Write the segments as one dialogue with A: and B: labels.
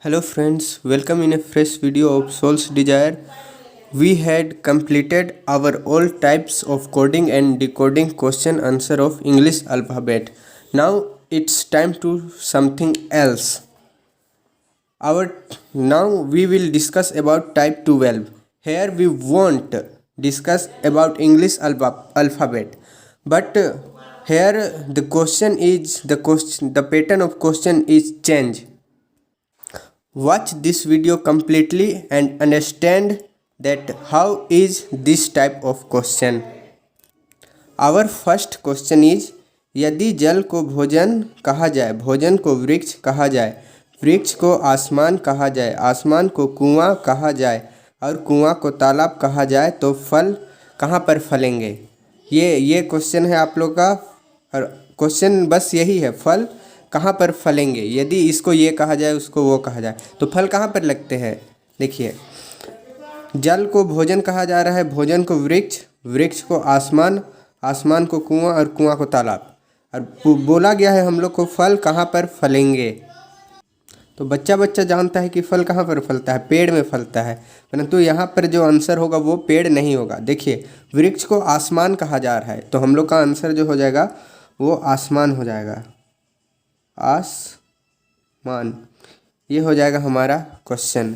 A: Hello friends, welcome in a fresh video of Soul's Desire. We had completed our all types of coding and decoding question answer of English alphabet. Now it's time to something else. Now we will discuss about type 12. Here we won't discuss about English alphabet, but here the pattern of question is change. Watch this video completely and understand that how is this type of question. Our first question is यदि जल को भोजन कहा जाए, भोजन को वृक्ष कहा जाए, वृक्ष को आसमान कहा जाए, आसमान को कुआं कहा जाए और कुआं को तालाब कहा जाए तो फल कहाँ पर फलेंगे। ये क्वेश्चन है आप लोग का और क्वेश्चन बस यही है, फल कहाँ पर फलेंगे। यदि इसको ये कहा जाए उसको वो कहा जाए तो फल कहाँ पर लगते हैं। देखिए, जल को भोजन कहा जा रहा है, भोजन को वृक्ष, वृक्ष को आसमान, आसमान को कुआं और कुआं को तालाब, और बोला गया है हम लोग को फल कहाँ पर फलेंगे। तो बच्चा जानता है कि फल कहाँ पर फलता है, पेड़ में फलता है, परंतु यहाँ पर जो आंसर होगा वो पेड़ नहीं होगा। देखिए, वृक्ष को आसमान कहा जा रहा है तो हम लोग का आंसर जो हो जाएगा वो आसमान हो जाएगा, आसमान। ये हो जाएगा हमारा क्वेश्चन।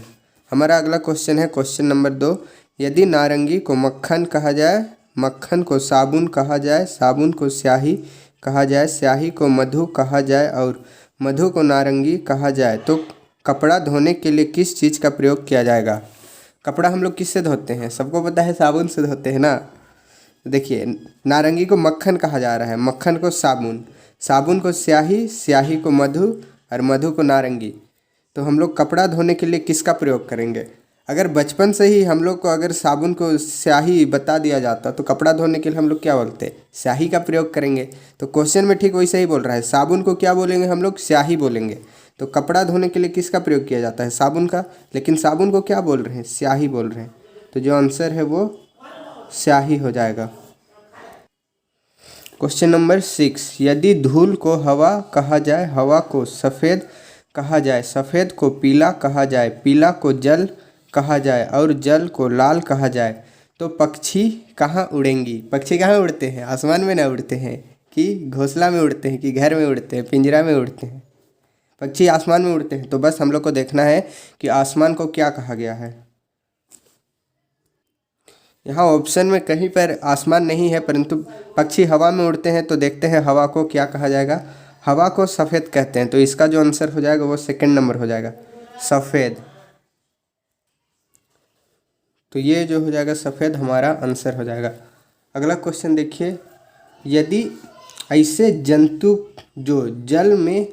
A: हमारा अगला क्वेश्चन है क्वेश्चन नंबर 2। यदि नारंगी को मक्खन कहा जाए, मक्खन को साबुन कहा जाए, साबुन को स्याही कहा जाए, स्याही को मधु कहा जाए और मधु को नारंगी कहा जाए तो कपड़ा धोने के लिए किस चीज़ का प्रयोग किया जाएगा। कपड़ा हम लोग किससे धोते हैं, सबको पता है साबुन से धोते हैं ना। देखिए, नारंगी को मक्खन कहा जा रहा है, मक्खन को साबुन, साबुन को स्याही, स्याही को मधु और मधु को नारंगी। तो हम लोग कपड़ा धोने के लिए किसका प्रयोग करेंगे। अगर बचपन से ही हम लोग को अगर साबुन को स्याही बता दिया जाता तो कपड़ा धोने के लिए हम लोग क्या बोलते, स्याही का प्रयोग करेंगे। तो क्वेश्चन में ठीक वैसे ही बोल रहा है, साबुन को क्या बोलेंगे हम लोग, स्याही बोलेंगे। तो कपड़ा धोने के लिए किसका प्रयोग किया जाता है, साबुन का, लेकिन साबुन को क्या बोल रहे हैं, स्याही बोल रहे हैं। तो जो आंसर है वो स्याही हो जाएगा। Question number 6। यदि धूल को हवा कहा जाए, हवा को सफ़ेद कहा जाए, सफ़ेद को पीला कहा जाए, पीला को जल कहा जाए और जल को लाल कहा जाए तो पक्षी कहाँ उड़ेंगी। पक्षी कहाँ उड़ते हैं, आसमान में ना उड़ते हैं कि घोंसला में उड़ते हैं कि घर में उड़ते हैं, पिंजरा में उड़ते हैं। पक्षी आसमान में उड़ते हैं। तो बस हम लोग को देखना है कि आसमान को क्या कहा गया है। यहाँ ऑप्शन में कहीं पर आसमान नहीं है, परंतु पक्षी हवा में उड़ते हैं। तो देखते हैं हवा को क्या कहा जाएगा। हवा को सफ़ेद कहते हैं, तो इसका जो आंसर हो जाएगा वो सेकंड नंबर हो जाएगा, सफ़ेद। तो ये जो हो जाएगा सफ़ेद हमारा आंसर हो जाएगा। अगला क्वेश्चन देखिए। यदि ऐसे जंतु जो जल में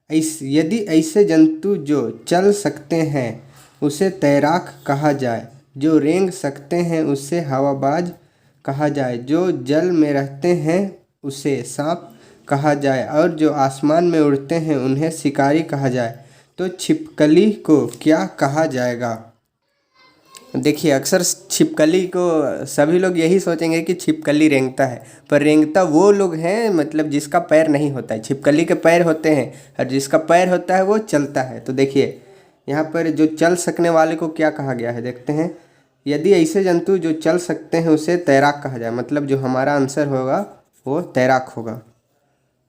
A: यदि ऐसे जंतु जो चल सकते हैं उसे तैराक कहा जाए, जो रेंग सकते हैं उसे हवाबाज कहा जाए, जो जल में रहते हैं उसे सांप कहा जाए और जो आसमान में उड़ते हैं उन्हें शिकारी कहा जाए तो छिपकली को क्या कहा जाएगा। देखिए, अक्सर छिपकली को सभी लोग यही सोचेंगे कि छिपकली रेंगता है, पर रेंगता वो लोग हैं मतलब जिसका पैर नहीं होता है। छिपकली के पैर होते हैं और जिसका पैर होता है वो चलता है। तो देखिए, यहाँ पर जो चल सकने वाले को क्या कहा गया है, देखते हैं। यदि ऐसे जंतु जो चल सकते हैं उसे तैराक कहा जाए, मतलब जो हमारा आंसर होगा वो तैराक होगा।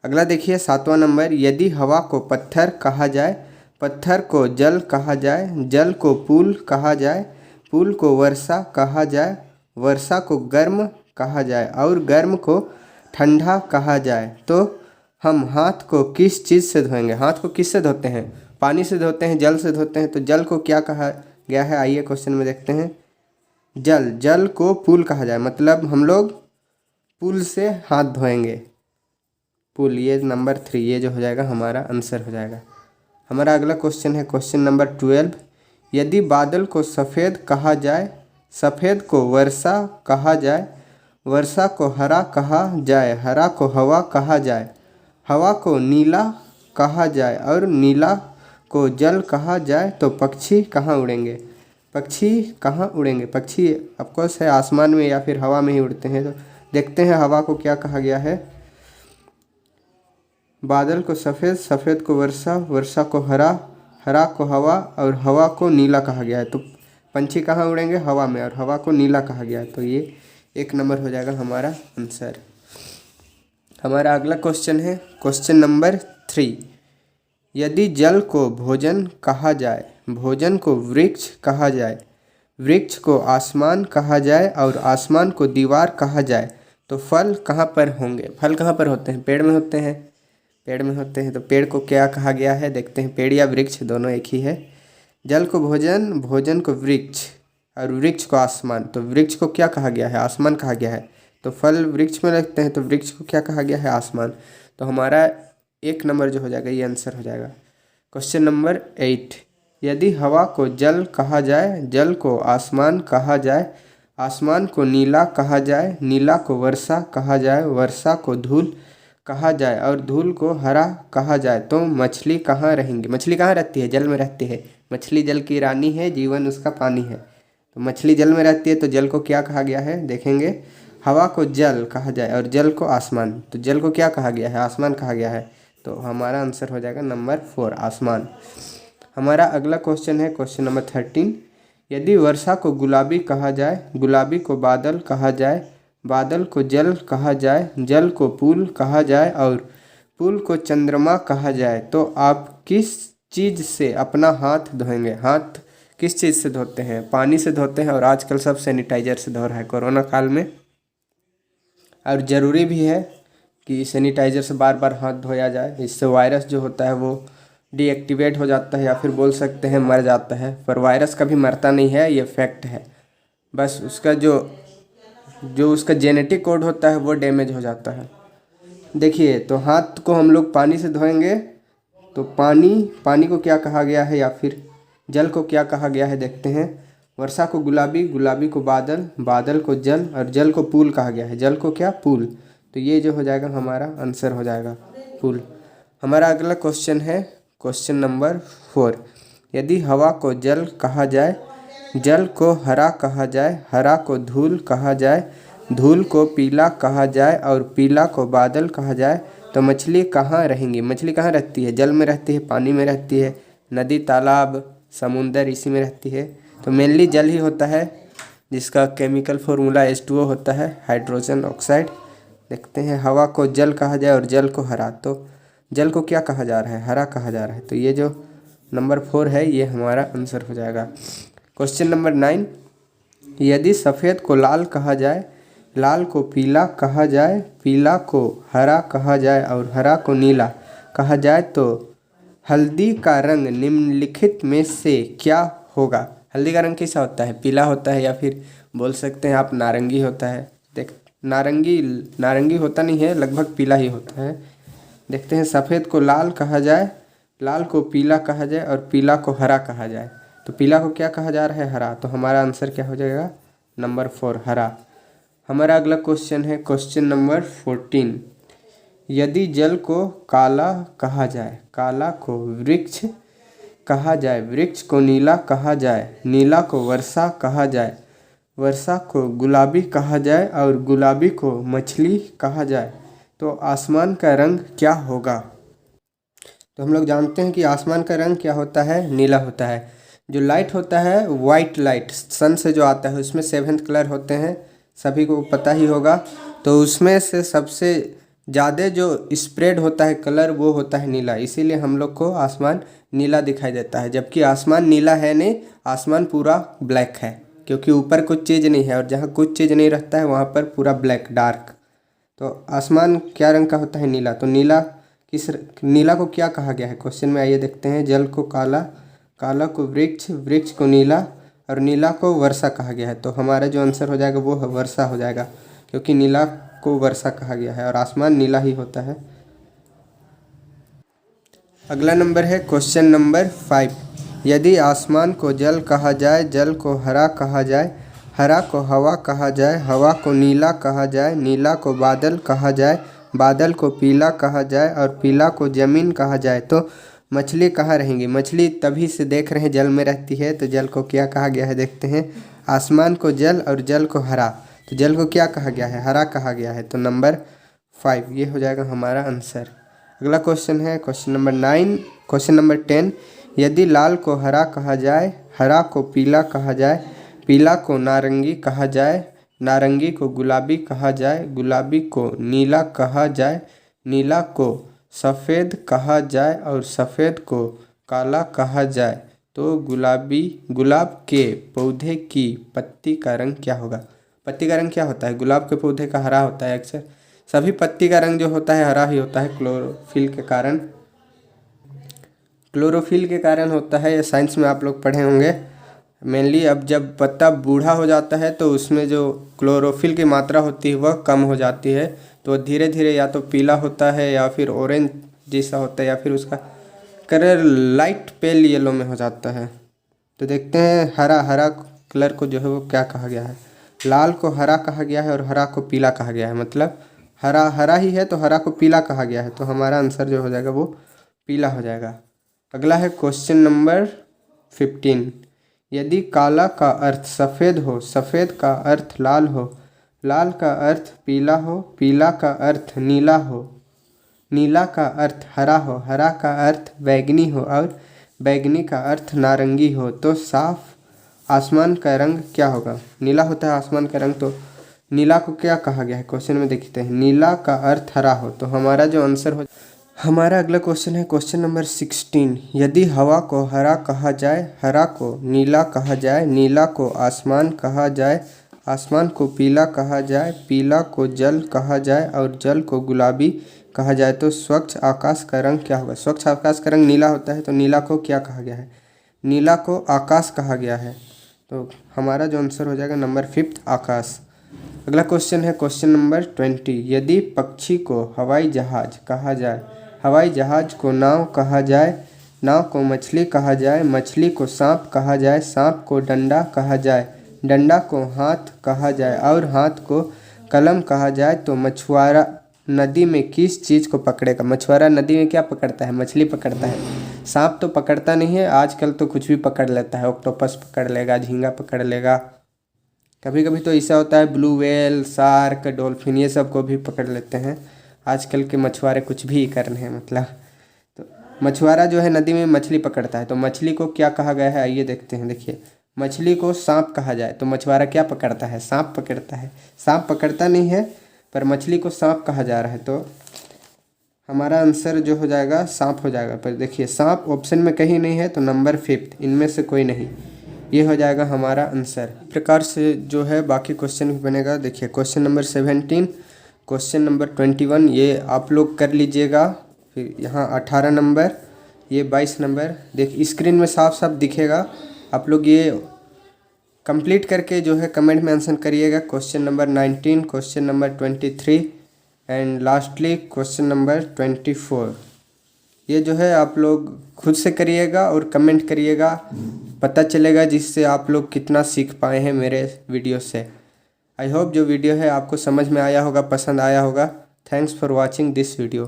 A: अगला देखिए 7वां नंबर। यदि हवा को पत्थर कहा जाए, पत्थर को जल कहा जाए, जल को पुल कहा जाए, पुल को वर्षा कहा जाए, वर्षा को गर्म कहा जाए और गर्म को ठंडा कहा जाए तो हम हाथ को किस चीज़ से धोएंगे। हाथ को किससे धोते हैं, पानी से धोते हैं, जल से धोते हैं। तो जल को क्या कहा गया है, आइए क्वेश्चन में देखते हैं। जल, जल को पुल कहा जाए, मतलब हम लोग पुल से हाथ धोएंगे, पुल। ये नंबर 3, ये जो हो जाएगा हमारा आंसर हो जाएगा। हमारा अगला क्वेश्चन है क्वेश्चन नंबर 12। यदि बादल को सफ़ेद कहा जाए, सफ़ेद को वर्षा कहा जाए, वर्षा को हरा कहा जाए, हरा को हवा कहा जाए, हवा को नीला कहा जाए और नीला को जल कहा जाए तो पक्षी कहाँ उड़ेंगे। पक्षी कहाँ उड़ेंगे, पक्षी ऑफकोर्स है आसमान में या फिर हवा में ही उड़ते हैं। तो देखते हैं हवा को क्या कहा गया है। बादल को सफ़ेद, सफ़ेद को वर्षा, वर्षा को हरा, हरा को हवा और हवा को नीला कहा गया है। तो पंछी कहाँ उड़ेंगे? हवा में, और हवा को नीला कहा गया है। तो ये 1 नंबर हो जाएगा हमारा आंसर। हमारा अगला क्वेश्चन है क्वेश्चन नंबर 3। यदि जल को भोजन कहा जाए, भोजन को वृक्ष कहा जाए, वृक्ष को आसमान कहा जाए और आसमान को दीवार कहा जाए, तो फल कहाँ पर होंगे? फल कहाँ पर होते हैं? पेड़ में होते हैं। पेड़ में होते हैं। तो पेड़ को क्या कहा गया है? देखते हैं। पेड़ या वृक्ष दोनों एक ही है। जल को भोजन, भोजन को वृक्ष और वृक्ष को आसमान। तो वृक्ष को क्या कहा गया है? आसमान कहा गया है। तो फल वृक्ष में लगते हैं, तो वृक्ष को क्या कहा गया है? आसमान। तो हमारा 1 नंबर जो हो जाएगा ये आंसर हो जाएगा। Question number 8। यदि हवा को जल कहा जाए, जल को आसमान कहा जाए, आसमान को नीला कहा जाए, नीला को वर्षा कहा जाए, वर्षा को धूल कहा जाए और धूल को हरा कहा जाए, तो मछली कहाँ रहेंगी? मछली कहाँ रहती है? जल में रहती है। मछली जल की रानी है, जीवन उसका पानी है। तो मछली जल में रहती है, तो जल को क्या कहा गया है? देखेंगे। हवा को जल कहा जाए और जल को आसमान। तो जल को क्या कहा गया है? आसमान कहा गया है। तो हमारा आंसर हो जाएगा नंबर 4, आसमान। हमारा अगला क्वेश्चन है क्वेश्चन नंबर 13। यदि वर्षा को गुलाबी कहा जाए, गुलाबी को बादल कहा जाए, बादल को जल कहा जाए, जल को पुल कहा जाए और पुल को चंद्रमा कहा जाए, तो आप किस चीज़ से अपना हाथ धोएंगे? हाथ किस चीज़ से धोते हैं? पानी से धोते हैं, और आजकल सब सैनिटाइजर से धो रहा है कोरोना काल में। और ज़रूरी भी है कि सैनिटाइज़र से बार बार हाथ धोया जाए। इससे वायरस जो होता है वो डीएक्टिवेट हो जाता है, या फिर बोल सकते हैं मर जाता है। पर वायरस कभी मरता नहीं है, ये फैक्ट है। बस उसका जो उसका जेनेटिक कोड होता है वो डैमेज हो जाता है। देखिए, तो हाथ को हम लोग पानी से धोएंगे, तो पानी को क्या कहा गया है, या फिर जल को क्या कहा गया है? देखते हैं। वर्षा को गुलाबी, गुलाबी को बादल, बादल को जल और जल को पुल कहा गया है। जल को क्या? पुल। तो ये जो हो जाएगा हमारा आंसर हो जाएगा पुल। हमारा अगला क्वेश्चन है क्वेश्चन नंबर 4। यदि हवा को जल कहा जाए, जल को हरा कहा जाए, हरा को धूल कहा जाए, धूल को पीला कहा जाए और पीला को बादल कहा जाए, तो मछली कहाँ रहेंगी? मछली कहाँ रहती है? जल में रहती है, पानी में रहती है, नदी, तालाब, समुंदर, इसी में रहती है। तो मेनली जल ही होता है, जिसका केमिकल फॉर्मूला H2O होता है, हाइड्रोजन ऑक्साइड। देखते हैं। हवा को जल कहा जाए और जल को हरा, तो जल को क्या कहा जा रहा है? हरा कहा जा रहा है। तो ये जो नंबर 4 है ये हमारा आंसर हो जाएगा। Question number 9। यदि सफ़ेद को लाल कहा जाए, लाल को पीला कहा जाए, पीला को हरा कहा जाए और हरा को नीला कहा जाए, तो हल्दी का रंग निम्नलिखित में से क्या होगा? हल्दी का रंग कैसा होता है? पीला होता है, या फिर बोल सकते हैं आप नारंगी होता है। नारंगी होता नहीं है, लगभग पीला ही होता है। देखते हैं। सफ़ेद को लाल कहा जाए, लाल को पीला कहा जाए और पीला को हरा कहा जाए, तो पीला को क्या कहा जा रहा है? हरा। तो हमारा आंसर क्या हो जाएगा? नंबर 4, हरा। हमारा अगला क्वेश्चन है क्वेश्चन नंबर 14। यदि जल को काला कहा जाए, काला को वृक्ष कहा जाए, वृक्ष को नीला कहा जाए, नीला को वर्षा कहा जाए, वर्षा को गुलाबी कहा जाए और गुलाबी को मछली कहा जाए, तो आसमान का रंग क्या होगा? तो हम लोग जानते हैं कि आसमान का रंग क्या होता है? नीला होता है। जो लाइट होता है, वाइट लाइट सन से जो आता है, उसमें 7th कलर होते हैं, सभी को पता ही होगा। तो उसमें से सबसे ज़्यादा जो स्प्रेड होता है कलर वो होता है नीला, इसीलिए हम लोग को आसमान नीला दिखाई देता है। जबकि आसमान नीला है नहीं, आसमान पूरा ब्लैक है, क्योंकि ऊपर कुछ चीज़ नहीं है और जहाँ कुछ चीज़ नहीं रहता है वहाँ पर पूरा ब्लैक, डार्क। तो आसमान क्या रंग का होता है? नीला। तो नीला को क्या कहा गया है क्वेश्चन में? आइए देखते हैं। जल को काला, काला को वृक्ष, वृक्ष को नीला और नीला को वर्षा कहा गया है। तो हमारा जो आंसर हो जाएगा वो वर्षा हो जाएगा, क्योंकि नीला को वर्षा कहा गया है और आसमान नीला ही होता है। अगला नंबर है क्वेश्चन नंबर 5। यदि आसमान को जल कहा जाए, जल को हरा कहा जाए, हरा को हवा कहा जाए, हवा को नीला कहा जाए, नीला को बादल कहा जाए, बादल को पीला कहा जाए और पीला को ज़मीन कहा जाए, तो मछली कहाँ रहेंगी? मछली तभी से देख रहे हैं जल में रहती है, तो जल को क्या कहा गया है? देखते हैं। आसमान को जल और जल को हरा, तो जल को क्या कहा गया है? हरा कहा गया है। तो नंबर 5 ये हो जाएगा हमारा आंसर। अगला क्वेश्चन है क्वेश्चन नंबर 9, क्वेश्चन नंबर 10। यदि लाल को हरा कहा जाए, हरा को पीला कहा जाए, पीला को नारंगी कहा जाए, नारंगी को गुलाबी कहा जाए, गुलाबी को नीला कहा जाए, नीला को सफ़ेद कहा जाए और सफ़ेद को काला कहा जाए तो गुलाब के पौधे की पत्ती का रंग क्या होगा? पत्ती का रंग क्या होता है? गुलाब के पौधे का हरा होता है। अक्सर सभी पत्ती का रंग जो होता है हरा ही होता है, क्लोरोफिल के कारण होता है। ये साइंस में आप लोग पढ़े होंगे। मेनली अब जब पत्ता बूढ़ा हो जाता है तो उसमें जो क्लोरोफिल की मात्रा होती है वह कम हो जाती है, तो धीरे धीरे या तो पीला होता है या फिर ऑरेंज जैसा होता है या फिर उसका कलर लाइट पेल येलो में हो जाता है। तो देखते हैं हरा कलर को जो है वो क्या कहा गया है। लाल को हरा कहा गया है और हरा को पीला कहा गया है, मतलब हरा ही है तो हरा को पीला कहा गया है, तो हमारा आंसर जो हो जाएगा वो पीला हो जाएगा। अगला है क्वेश्चन नंबर 15। यदि काला का अर्थ सफ़ेद हो, सफ़ेद का अर्थ लाल हो, लाल का अर्थ पीला हो, पीला का अर्थ नीला हो, नीला का अर्थ हरा हो, हरा का अर्थ बैगनी हो और बैगनी का अर्थ नारंगी हो तो साफ आसमान का रंग क्या होगा? नीला होता है आसमान का रंग, तो नीला को क्या कहा गया है? क्वेश्चन में देखते हैं। नीला का अर्थ हरा हो, तो हमारा जो आंसर हो, हमारा अगला क्वेश्चन है क्वेश्चन नंबर 16। यदि हवा को हरा कहा जाए, हरा को नीला कहा जाए, नीला को आसमान कहा जाए, आसमान को पीला कहा जाए, पीला को जल कहा जाए और जल को गुलाबी कहा जाए तो स्वच्छ आकाश का रंग क्या होगा? स्वच्छ आकाश का रंग नीला होता है, तो नीला को क्या कहा गया है? नीला को आकाश कहा गया है, तो हमारा जो आंसर हो जाएगा नंबर 5 आकाश। अगला क्वेश्चन है क्वेश्चन नंबर 20। यदि पक्षी को हवाई जहाज कहा जाए, हवाई जहाज को नाव कहा जाए, नाव को मछली कहा जाए, मछली को सांप कहा जाए, सांप को डंडा कहा जाए, डंडा को हाथ कहा जाए और हाथ को कलम कहा जाए तो मछुआरा नदी में किस चीज़ को पकड़ेगा? मछुआरा नदी में क्या पकड़ता है? मछली पकड़ता है। सांप तो पकड़ता नहीं है, आजकल तो कुछ भी पकड़ लेता है, ऑक्टोपस पकड़ लेगा, झींगा पकड़ लेगा, कभी कभी तो ऐसा होता है ब्लू व्हेल, शार्क, डॉल्फिन ये सब को भी पकड़ लेते हैं। आजकल के मछुआरे कुछ भी कर रहे हैं, मतलब तो मछुआरा जो है नदी में मछली पकड़ता है, तो मछली को क्या कहा गया है आइए देखते हैं। देखिए, मछली को सांप कहा जाए तो मछुआरा क्या पकड़ता है? सांप पकड़ता है। सांप पकड़ता नहीं है पर मछली को सांप कहा जा रहा है, तो हमारा आंसर जो हो जाएगा सांप हो जाएगा। पर देखिए सांप ऑप्शन में कहीं नहीं है, तो नंबर 5 इनमें से कोई नहीं, ये हो जाएगा हमारा आंसर। इस प्रकार से जो है बाकी क्वेश्चन भी बनेगा। देखिए क्वेश्चन नंबर 17, क्वेश्चन नंबर 21 ये आप लोग कर लीजिएगा, फिर यहाँ 18 नंबर, ये 22 नंबर देख स्क्रीन में साफ साफ दिखेगा। आप लोग ये कंप्लीट करके जो है कमेंट में आंसर करिएगा। Question number 19, question number 23 and lastly question number 24, ये जो है आप लोग खुद से करिएगा और कमेंट करिएगा, पता चलेगा जिससे आप लोग कितना सीख पाए हैं मेरे वीडियो से। आई होप जो वीडियो है आपको समझ में आया होगा, पसंद आया होगा। Thanks for watching this video.